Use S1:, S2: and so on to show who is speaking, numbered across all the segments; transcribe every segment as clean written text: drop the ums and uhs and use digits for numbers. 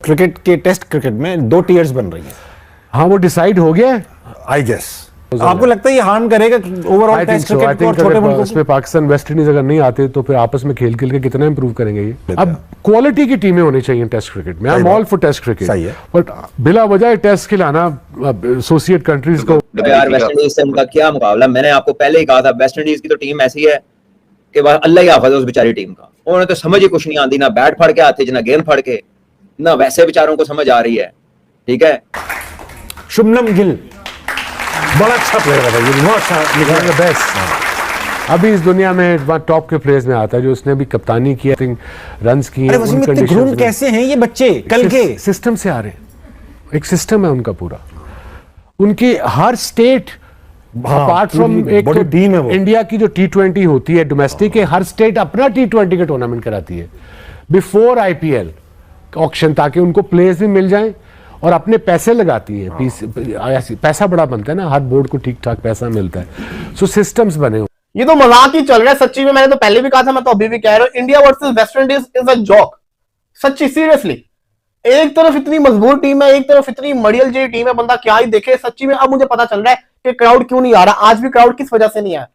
S1: Cricket के test cricket में 2 tears बन रही है।
S2: हाँ, वो डिसाइड हो गया है
S1: आई गेस आपको लगता है ये हार्म करेगा ओवरऑल टेस्ट क्रिकेट को और छोटे मुल्कों
S2: इसमें पाकिस्तान वेस्ट इंडीज अगर नहीं आते तो फिर आपस में खेल खेल के कितना इंप्रूव करेंगे ये। अब क्वालिटी की टीमें होनी चाहिए टेस्ट क्रिकेट में। I am all for test cricket,
S1: सही है,
S2: बट बिला वजह टेस्ट खिलाना एसोसिएट कंट्रीज को।
S3: यार वेस्ट इंडीज से उनका क्या मुकाबला, मैंने आपको पहले ही कहा था वेस्ट इंडीज की तो टीम ऐसी है कि बस अल्लाह ही हाफिज उस बेचारी टीम का। उन्हें तो समझ ही कुछ नहीं आती, ना बैट फड़ के आते ना गेंद फड़ के, ना वैसे बेचारों को समझ आ रही है। ठीक है,
S1: शुभमन गिल बड़ा अच्छा प्लेयर है, ये बहुत अच्छा
S2: बेस्ट अभी इस दुनिया में टॉप के प्लेयर्स में आता है जो उसने भी कप्तानी किया, रन्स किए।
S1: अरे वसीम इतने ग्रूम कैसे हैं ये बच्चे कल के
S2: सिस्टम से आ रहे हैं। एक सिस्टम है उनका पूरा, उनकी हर स्टेट अपार्ट फ्रॉम एक तो
S1: टीम है वो।
S2: इंडिया की जो T20 होती है डोमेस्टिक है, हर स्टेट अपना T20 का टूर्नामेंट कराती है बिफोर IPL ऑक्शन, ताकि उनको प्लेयर्स भी मिल जाएं और अपने पैसे लगाती है। पैसा बड़ा बनता है ना, हर बोर्ड को ठीक ठाक पैसा मिलता है। सो सिस्टम्स बने हुए।
S4: ये तो मजाक ही चल रहा है सच्ची में। मैंने तो पहले भी कहा था, मैं तो अभी भी कह रहा हूं, India versus West Indies is a joke. सच्ची सीरियसली, एक तरफ इतनी मजबूत टीम है, एक तरफ इतनी मड़ियल जी टीम है, बंदा क्या ही देखे। सच्ची में अब मुझे पता चल रहा है कि क्राउड क्यों नहीं आ रहा। आज भी क्राउड किस वजह से नहीं आया,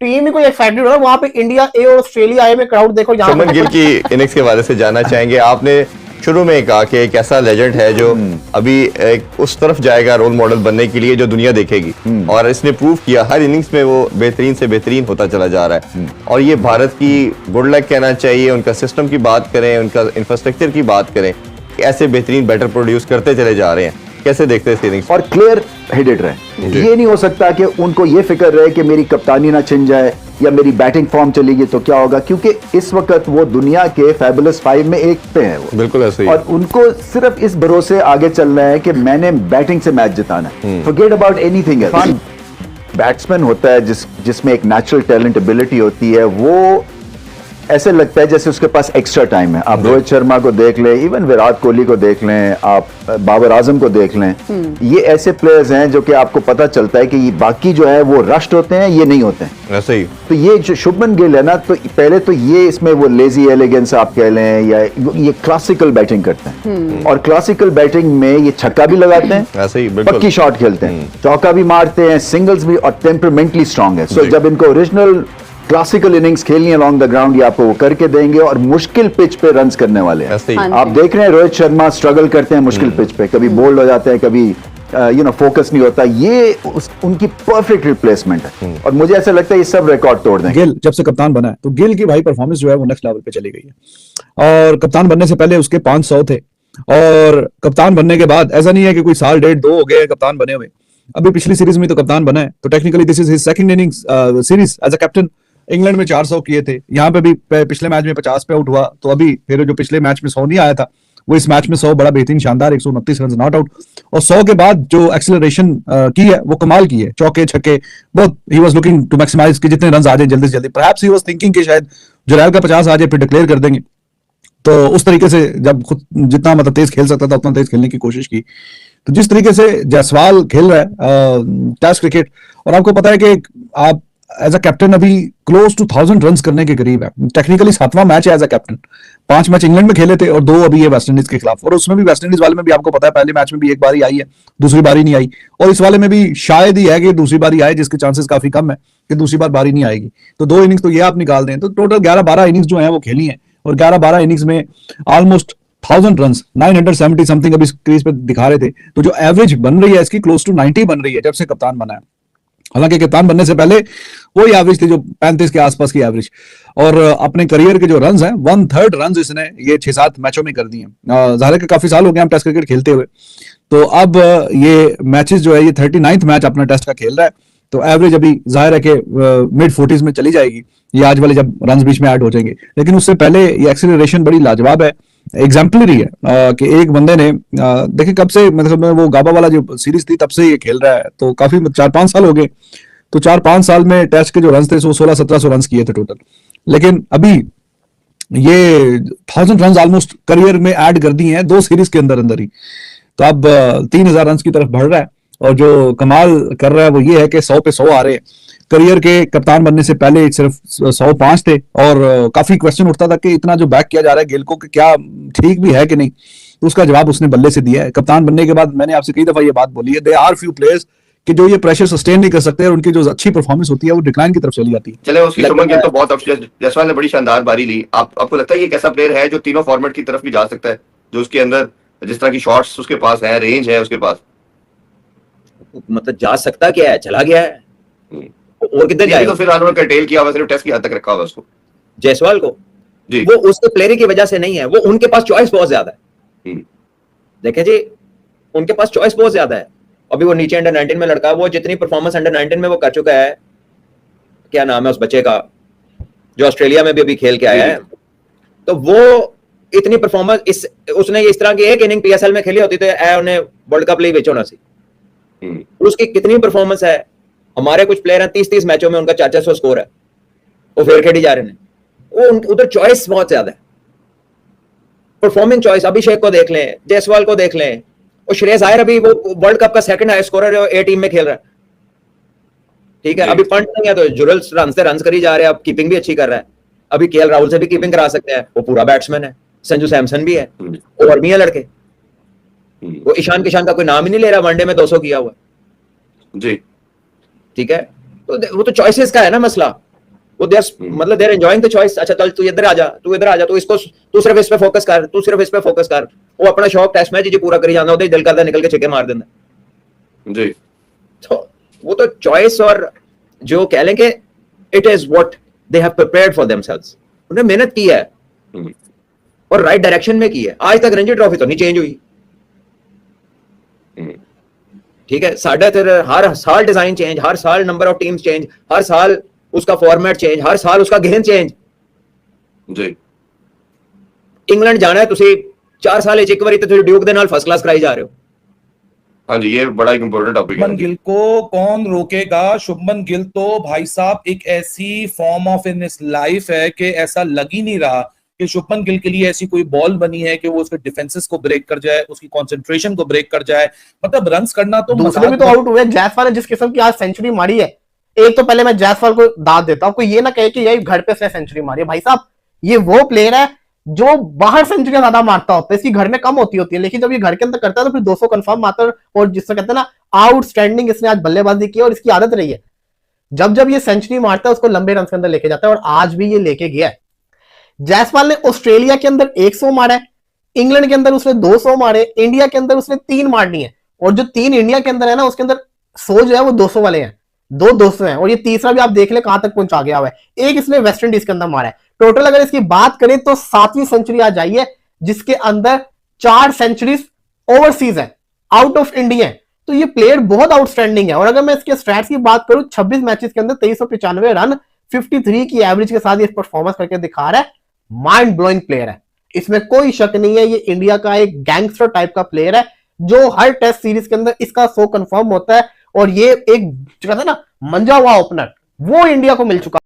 S4: टीम ही कोई एक्साइटेड हो। वहां पे इंडिया ए और ऑस्ट्रेलिया ए में क्राउड देखो।
S5: शुभमन गिल की इनिंग्स के बारे से जानना चाहेंगे। आपने शुरू में कहा कि एक ऐसा लेजेंड है जो अभी एक उस तरफ जाएगा रोल मॉडल बनने के लिए जो दुनिया देखेगी, और इसने प्रूव किया हर इनिंग्स में वो बेहतरीन से बेहतरीन होता चला जा रहा है। और ये भारत की गुड लक कहना चाहिए। उनका सिस्टम की बात करें, उनका इंफ्रास्ट्रक्चर की बात करें, ऐसे बेहतरीन बैटर प्रोड्यूस करते चले जा रहे हैं। कैसे देखते हैं इनिंग्स?
S6: और क्लियर हेडेड रहे। ये नहीं हो सकता कि उनको ये फिक्र रहे कि मेरी कप्तानी ना छिन जाए या मेरी बैटिंग फॉर्म चलेगी तो क्या होगा, क्योंकि इस वक्त वो दुनिया के फैबुलस 5 में एक पे है वो।
S5: बिल्कुल ऐसे ही।
S6: और उनको सिर्फ इस भरोसे आगे चलना है कि मैंने बैटिंग से मैच जिताना है। Forget about anything else. Batsman होता है जिसमें एक नेचुरल टैलेंट एबिलिटी होती है, वो ऐसे लगता है जैसे उसके पास एक्स्ट्रा टाइम है। आप रोहित शर्मा को देख लें, इवन विराट कोहली को देख लें, आप बाबर आजम को देख लें, ये ऐसे प्लेयर्स हैं जो कि आपको पता चलता है कि ये बाकी जो है वो रश्ड होते हैं, ये नहीं होते हैं।
S5: ऐसे ही।
S6: तो ये जो शुभमन गिल है ना, तो पहले तो ये इसमें वो लेजी एलिगेंस आप कह लें, या ये क्लासिकल बैटिंग करते हैं। और क्लासिकल बैटिंग में ये छक्का भी लगाते हैं,
S5: ऐसे ही
S6: पक्की शॉट खेलते हैं, चौका भी मारते हैं, सिंगल्स भी, और टेम्परामेंटली स्ट्रांग है। सो जब इनको ओरिजिनल क्लासिकल इनिंग्स खेलनी है अलॉन्ग द ग्राउंड, ये आपको वो करके देंगे, और मुश्किल पिच पे रन्स करने वाले हैं। आप देख रहे हैं रोहित शर्मा स्ट्रगल करते हैं मुश्किल पिच पे, कभी बोल्ड हो जाते हैं, कभी फोकस नहीं होता। ये उनकी परफेक्ट रिप्लेसमेंट है, और मुझे ऐसा लगता है ये सब रिकॉर्ड तोड़ देंगे।
S7: गिल जब से कप्तान बना है तो गिल की भाई परफॉर्मेंस जो है वो नेक्स्ट लेवल पे चली गई है। और कप्तान बनने से पहले उसके 500 थे, और कप्तान बनने के बाद ऐसा नहीं है कि कोई साल डेढ़ 2 हो गए कप्तान बने हुए। अभी पिछली सीरीज में तो कप्तान बना है, तो technically this is his second innings series as a captain. England में 400 किए थे, यहाँ पे भी पिछले मैच में 50 पे आउट हुआ, तो अभी फिर जो पिछले मैच में 100 नहीं आया था, वो इस मैच में 100 बड़ा बेहतरीन शानदार 129 रन नॉट आउट। और 100 के बाद जो एक्सेलरेशन की है वो कमाल की है, चौके छक्के बहुत। He was looking to maximise कि जितने रन आ जाए जल्दी से जल्दी। परहैप्स ही वाज थिंकिंग कि शायद जुरैल का 50 आ जाए फिर डिक्लेयर कर देंगे। तो उस तरीके से जब खुद जितना मतलब तेज खेल सकता था उतना तेज खेलने की कोशिश की। तो जिस तरीके से जायसवाल खेल रहा है टेस्ट क्रिकेट, और आपको पता है कि आप एज अ कैप्टन अभी क्लोज टू 1000 रन करने के करीब है। टेक्निकली 7वां मैच है as a captain. 5 match England में खेले थे और 2 अभी ये वेस्ट इंडीज के खिलाफ, और उसमें भी वेस्ट इंडीज वाले में भी आपको पता है पहले मैच में भी एक बारी आई है, दूसरी बारी नहीं आई, और इस वाले में भी शायद ही है कि दूसरी बारी आए, जिसके चांसेस काफी कम है कि दूसरी बार बारी नहीं आएगी। तो 2 इनिंग्स तो ये आप निकाल दें तो टोटल 11-12 इनिंग्स जो है वो खेली है, और 11-12 इनिंग्स में ऑलमोस्ट 1000 रन 970 समथिंग अभी क्रीज पे दिखा रहे थे। तो जो एवरेज बन रही है इसकी क्लोज टू 90 बन रही है जब से कप्तान बना है। हालांकि कप्तान बनने से पहले वही एवरेज थी जो 35 के आसपास की एवरेज, और अपने करियर के जो रन्स हैं 1/3 रन्स इसने ये 6-7 मैचों में कर दिए हैं। ज़ाहिर है काफी साल हो गए हम टेस्ट क्रिकेट खेलते हुए, तो अब ये मैचेस जो है ये 39th मैच अपना टेस्ट का खेल रहा है, तो एवरेज अभी जाहिर है कि मिड 40s में चली जाएगी ये आज वाले जब रन्स बीच में ऐड हो जाएंगे। लेकिन उससे पहले ये एक्सीलरेशन बड़ी लाजवाब है, एग्जाम्पलरी है कि एक बंदे ने देखिए कब से, मतलब वो गाबा वाला जो सीरीज थी तब से ये खेल रहा है, तो काफी 4-5 साल हो गए। तो 4-5 साल में टेस्ट के जो रन थे वो 1600-1700 रन किए थे टोटल, लेकिन अभी ये 1000 रन ऑलमोस्ट करियर में ऐड कर दिए हैं 2 सीरीज के अंदर अंदर ही। तो अब 3000 रन की तरफ बढ़ रहा है, और जो कमाल कर रहा है वो ये है कि 100 पे 100 आ रहे हैं। करियर के कप्तान बनने से पहले सिर्फ 105 थे, और काफी क्वेश्चन उठता था कि इतना जो बैक किया जा रहा है गिल को कि क्या ठीक भी है कि नहीं। तो उसका जवाब उसने बल्ले से दिया है। कप्तान बनने के बाद मैंने आपसे कई दफा ये बात बोली है, दे आर फ्यू प्लेयर्स कि जो ये प्रेशर सस्टेन नहीं कर सकते और उनकी जो अच्छी परफॉर्मेंस होती है वो डिक्लाइन की तरफ चली जाती है।
S5: चले उसकी शुभमन गिल तो बहुत जायसवाल ने बड़ी शानदार बारी ली। आपको लगता है ये कैसा प्लेयर है जो तीनों फॉर्मेट की तरफ भी जा सकता है, जो उसके अंदर जिस तरह की शॉट्स उसके पास है, रेंज है उसके पास?
S3: मतलब जा सकता क्या है, चला गया है और किधर जाएगा?
S5: तो फिर उन्होंने कर्टेल किया हुआ, सिर्फ टेस्ट की हद तक रखा हुआ उसको,
S3: जायसवाल को
S5: जी।
S3: वो उसके प्लेयर की वजह से नहीं है, वो उनके पास चॉइस बहुत ज्यादा है। देखें जी, उनके पास चॉइस बहुत ज्यादा है। अभी वो नीचे अंडर 19 में लड़का, वो जितनी परफॉर्मेंस अंडर 19 में वो कर चुका है, क्या नाम है उस बच्चे का जो ऑस्ट्रेलिया में भी अभी खेल के आया है, तो वो इतनी परफॉर्मेंस उसने इस तरह की एक इनिंग पीएसएल में खेली होती तो उन्हें वर्ल्ड कप लिए बेचो ना सी। उसकी कितनी परफॉर्मेंस है। हमारे कुछ प्लेयर हैं 30-30 मैचों में उनका 400 स्कोर है, वो फेर खेली जा रहे हैं। वो उधर चॉइस बहुत ज्यादा है, परफॉर्मिंग चॉइस। अभिषेक को देख लें, जायसवाल को देख लें, और श्रेयस अय्यर अभी वो वर्ल्ड कप का सेकंड हाईएस्ट स्कोरर है, ए टीम में खेल रहा है। ठीक है, अभी पंट नहीं है तो जुरल रन से रन करी जा रहे हैं, अब कीपिंग भी अच्छी कर रहा है। अभी केएल राहुल से भी कीपिंग करा सकते हैं, वो पूरा बैट्समैन है। संजू सैमसन भी है, और भी है लड़के। वो ईशान किशान का कोई नाम ही नहीं ले रहा, वनडे में 200 किया हुआ
S5: जी।
S3: ठीक है, तो वो तो चॉइसेस का है ना मसला। वो मतलब देर एंजॉयिंग द चॉइस। अच्छा चल तू इधर आ जा, तू इधर आ जा, तू इसको तू सिर्फ इस पे फोकस कर, तू सिर्फ इस पे फोकस कर। वो अपना शौक टेस्ट मैच जी पूरा करी जाना होता है, दिल करता निकल के छक्के मार देना
S5: जी।
S3: तो वो तो चॉइस, और जो कह लें कि it is what they have prepared for themselves. उन्होंने मेहनत की है और राइट डायरेक्शन में की है। आज तक रणजी ट्रॉफी तो नहीं चेंज हुई। ठीक है, साढ़े हर साल डिजाइन चेंज, हर साल नंबर ऑफ टीम्स चेंज, हर साल उसका फॉर्मेट चेंज, हर साल उसका गेम चेंज
S5: जी।
S3: इंग्लैंड जाना है तुसी 4 साल एक बारी तो ड्यूक दे नाल फर्स्ट क्लास कराई जा रहे हो।
S5: हाँ जी, ये बड़ा एक इंपॉर्टेंट टॉपिक है।
S8: शुभमन गिल को कौन रोकेगा? शुभमन गिल तो भाई साहब एक ऐसी form of in his life है कि ऐसा लग ही नहीं रहा कि शुभमन गिल के लिए ऐसी कोई बॉल बनी है कि वो उसके डिफेंसेस को ब्रेक कर जाए, उसकी कंसंट्रेशन को ब्रेक कर जाए। मतलब रन्स करना तो
S4: दूसरे भी तो आउट हुए। जायसवाल ने जिस किस्म की आज सेंचुरी मारी है, एक तो पहले मैं जायसवाल को दाद देता हूं, कोई ये ना कहे कि यही घर पे उसने सेंचुरी मारी है। भाई साहब, ये वो प्लेयर है जो बाहर सेंचुरी ज्यादा मारता होता है, इसकी घर में कम होती है, लेकिन जब ये घर के अंदर करता है तो फिर 200 कंफर्म मारता है। और जिससे कहते हैं ना आउटस्टैंडिंग इसने आज बल्लेबाजी की, और इसकी आदत रही है जब जब ये सेंचुरी मारता है उसको लंबे रन के अंदर लेके जाता है, और आज भी ये लेके गया है। जायसवाल ने ऑस्ट्रेलिया के अंदर 100 मारा है, इंग्लैंड के अंदर उसने 200 मारे, इंडिया के अंदर उसने 3 मारनी है, और जो 3 इंडिया के अंदर है ना उसके अंदर 100 जो है वो 200 वाले हैं, 200 हैं, और ये तीसरा भी आप देख ले कहां तक पहुंचा गया हुआ है। एक इसने वेस्ट इंडीज के अंदर मारा है। टोटल अगर इसकी बात करें तो 7वीं सेंचुरी आ जाइए, जिसके अंदर 4 सेंचुरीज ओवरसीज है, आउट ऑफ इंडिया। तो ये प्लेयर बहुत आउटस्टैंडिंग है। और अगर मैं इसके स्टैट्स की बात करूं, 26 मैचेस के अंदर 2395 रन, 53 की एवरेज के साथ ये परफॉर्मेंस करके दिखा रहा है। माइंड ब्लोइंग प्लेयर है, इसमें कोई शक नहीं है। ये इंडिया का एक गैंगस्टर टाइप का प्लेयर है, जो हर टेस्ट सीरीज के अंदर इसका 100 कंफर्म होता है। और ये एक कहते हैं ना मंजा हुआ ओपनर, वो इंडिया को मिल चुका